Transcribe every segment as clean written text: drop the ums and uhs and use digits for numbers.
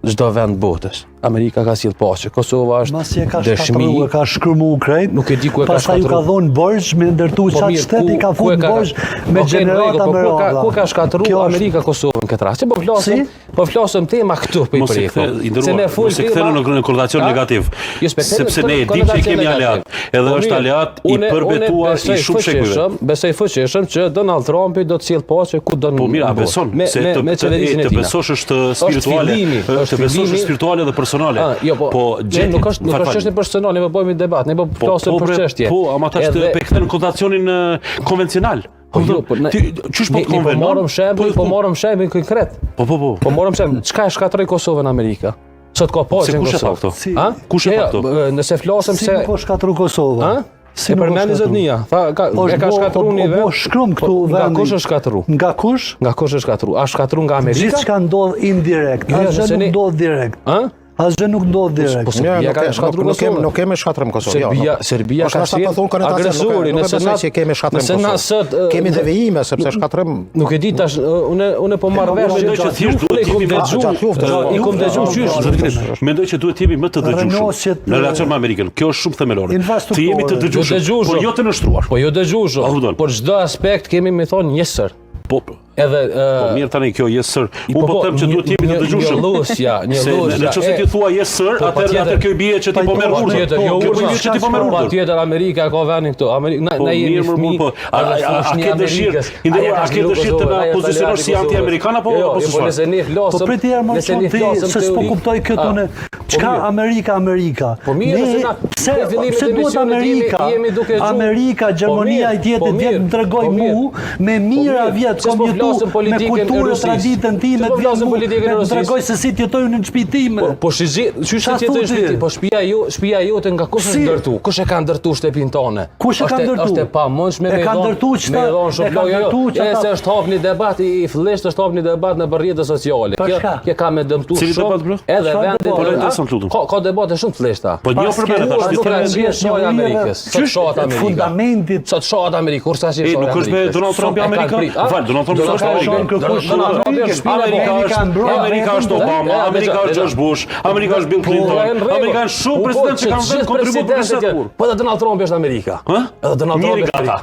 çdo vend botës. Amerika ka sjell paqe, Kosova është dëshmi. Ka shkrumu Ukrainë. Nuk e di ku e ka shkatruar. Pastaj ju ka dhënë borxh me ndërtu çat shteti i ka futur borxh me gjenerata me radha. Ku ka shkatruar Amerika Kosovën këtë rast? Po flasim tema këtu për përjetë. Se ne kthehen në konotacion negativ. Sepse ne e dim që kemi aleat. Edhe është aleat i përbetuar i shumë shekujve. Besoj fuqishëm që Donald Trumpi do të sjellë paqe ku do në. Po mira, beson se të besosh është spirituale, të besosh spirituale dhe personale. Po nuk është çështje personale, ne bëjmë debat, ne po flasim për çështje. Po, ama tash të kthen kontacionin konvencional. Çish po konven? Po marrëm shembull konkret. Po marrëm shembull, çka e shkatroi Kosovën Amerika? Sot ka paqe në Kosovë. Kush e pa këto? Nëse flasim se po shkatroi Kosova. Si përmendni zotnia, e ka shkatruar një vend. Po shkrum këtu Nga vendi. kush është shkatruar? Nga kush? Nga kush është shkatruar? A shkatruar nga Amerika? Gjithçka ndodh indirekt, asgjë nuk ndodh direkt. Asgjë nuk ndodh direkt. Po Serbia ka shkatruar Kosovën. Nuk kemi shkatruar Kosovën. Serbia ka shkatruar agresorin, nëse kemi shkatruar Kosovën. Kemi devijime sepse shkatruam. Nuk e di tash, unë po marr vesh i kom dëgjuar qysh. Mendoj që duhet të jemi më të dëgjueshëm në relacion me Amerikën. Kjo është shumë themelore. Të jemi të dëgjueshëm, por jo të nështruar. Po jo dëgjueshëm. Por çdo aspekt kemi më thonë njësër. Edhe po mirë tani kjo yes sir. Unë po them që duhet të jemi të dëgjueshëm. Një losja. Nëse ti thua yes sir, atëherë kjo bie që ti po merr urdhër. Kjo bie që ti po merr urdhër. Patjetër Amerika ka vendin këtu. Na jemi fëmijë. A ke dëshirë? A ke dëshirë të na pozicionosh si anti-amerikan apo s'ka? Po nëse ne flasim. Po prit herë më shumë se s'po kuptoj këtë unë. Çka Amerika? Po mirë, pse duhet Amerika, Gjermania i tjetër më tregoj mua me mira vjet me kulturën, traditën time, të tregoj se si të jetoj në shtëpinë time. Po çysh jetoj në shtëpi? Po shtëpia jote nga kush është ndërtu? Kush e ka ndërtuar shtëpinë tonë? Kush e ka ndërtuar? Është e pamundshme me se është hap një debat i fillesht, është hap një debat në rrjetet sociale. Kjo ka më dëmtuar shumë. Edhe vendi ka debate shumë të fleshta. Po jo për shoqja Amerikës. Fundamentit. Sot shoqja Amerikës, kurse as shoqja. Nuk është me Donald Trump i Amerikës. Val, Donald Trump Amerika është Obama, Amerika është George Bush, Amerika është Bill Clinton, Amerika është shumë president që kanë dhënë kontribut për këtë. Po edhe Donald Trump është Amerika. Edhe Donald Trump është Amerika.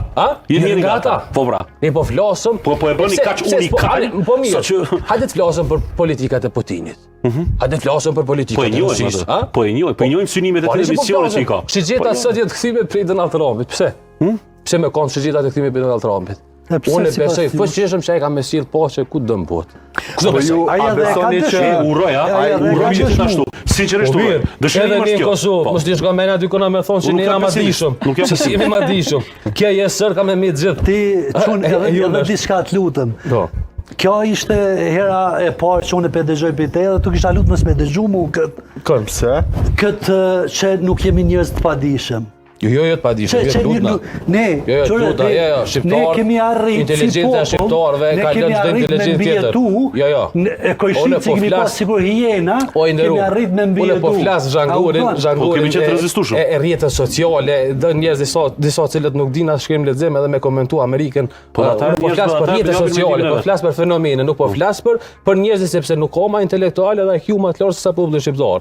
Jeni gata? Po bra. Ne po flasim. Po e bëni kaq unikal. Po mirë. Hajde të flasim për politikat e Putinit. Hajde të flasim për politikat e Rusisë. Po e njohim synimet e televizione që i ka. Shigjeta sot jetë kthime prej Donald Trumpit. Pse? Pse më kanë shigjeta të kthime prej Donald Trumpit? Unë besoj fuqishëm se ai ka më sill paqe ku do mbot. Kudo besoj. A besoni që uroj që ashtu. Sinqerisht uroj. Dëshiroj më kjo. Mos ti shkon mëna dy kona më thon se ne jam madhishëm. Se si jemi madhishëm. Kjo jesër ka më me gjithë. Ti çun edhe diçka të lutem. Po. Kjo ishte hera e parë që unë e dëgjoj për te dhe tu kisha lutë mësë me dëgju mu Pse? Këtë që nuk jemi njërës të padishëm. Jo të padishëm, jo të lutna. Ne kemi arrit si popull, ne kemi arrit me mbjetu, e kojshit që kemi pas sigur hiena, kemi arrit me mbjetu. Unë po flasë zhangurin e rjetës sociale, dhe njerëz disa cilët nuk din as shkrim lexim edhe me komentu Amerikën. Unë po flasë për rjetës sociale, po flasë për fenomene, nuk po flasë për njerëz sepse nuk ka ma intelektuale dhe IQ ma të lartë se sa populli shqiptar.